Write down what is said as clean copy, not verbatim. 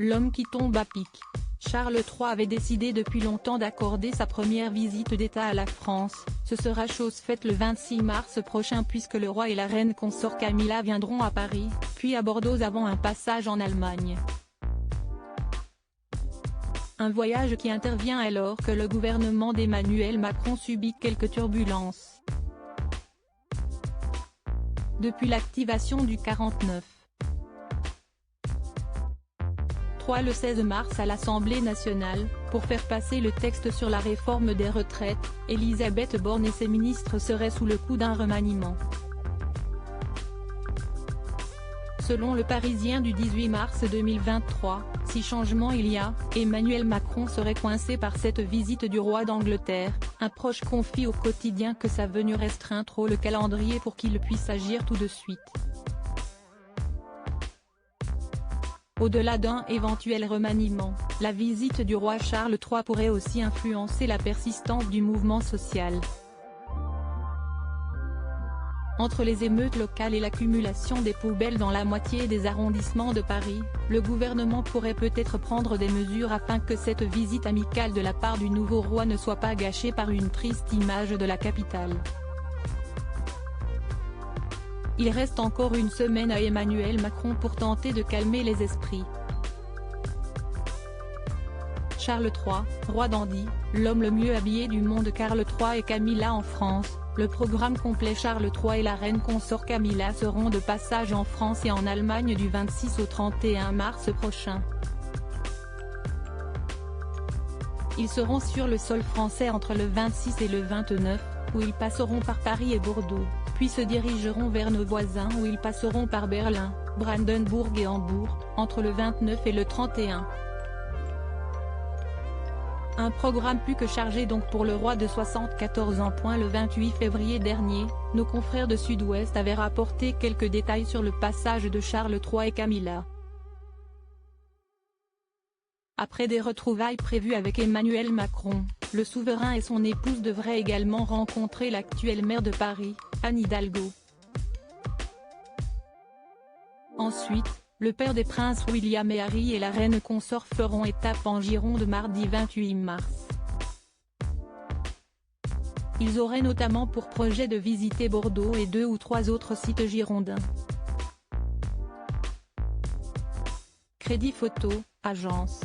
L'homme qui tombe à pic. Charles III avait décidé depuis longtemps d'accorder sa première visite d'État à la France. Ce sera chose faite le 26 mars prochain puisque le roi et la reine consort Camilla viendront à Paris, puis à Bordeaux avant un passage en Allemagne. Un voyage qui intervient alors que le gouvernement d'Emmanuel Macron subit quelques turbulences. Depuis l'activation du 49. Le 16 mars à l'Assemblée nationale, pour faire passer le texte sur la réforme des retraites, Elisabeth Borne et ses ministres seraient sous le coup d'un remaniement. Selon le Parisien du 18 mars 2023, si changement il y a, Emmanuel Macron serait coincé par cette visite du roi d'Angleterre. Un proche confie au Quotidien que sa venue restreint trop le calendrier pour qu'il puisse agir tout de suite. Au-delà d'un éventuel remaniement, la visite du roi Charles III pourrait aussi influencer la persistance du mouvement social. Entre les émeutes locales et l'accumulation des poubelles dans la moitié des arrondissements de Paris, le gouvernement pourrait peut-être prendre des mesures afin que cette visite amicale de la part du nouveau roi ne soit pas gâchée par une triste image de la capitale. Il reste encore une semaine à Emmanuel Macron pour tenter de calmer les esprits. Charles III, roi dandy, l'homme le mieux habillé du monde. Carl III et Camilla en France. Le programme complet. Charles III et la reine consort Camilla seront de passage en France et en Allemagne du 26 au 31 mars prochain. Ils seront sur le sol français entre le 26 et le 29, où ils passeront par Paris et Bordeaux, puis se dirigeront vers nos voisins où ils passeront par Berlin, Brandenbourg et Hambourg, entre le 29 et le 31. Un programme plus que chargé donc pour le roi de 74 ans. Le 28 février dernier, nos confrères de Sud-Ouest avaient rapporté quelques détails sur le passage de Charles III et Camilla. Après des retrouvailles prévues avec Emmanuel Macron, le souverain et son épouse devraient également rencontrer l'actuelle maire de Paris, Anne Hidalgo. Ensuite, le père des princes William et Harry et la reine consort feront étape en Gironde mardi 28 mars. Ils auraient notamment pour projet de visiter Bordeaux et 2 ou 3 autres sites girondins. Crédit Photo, agence.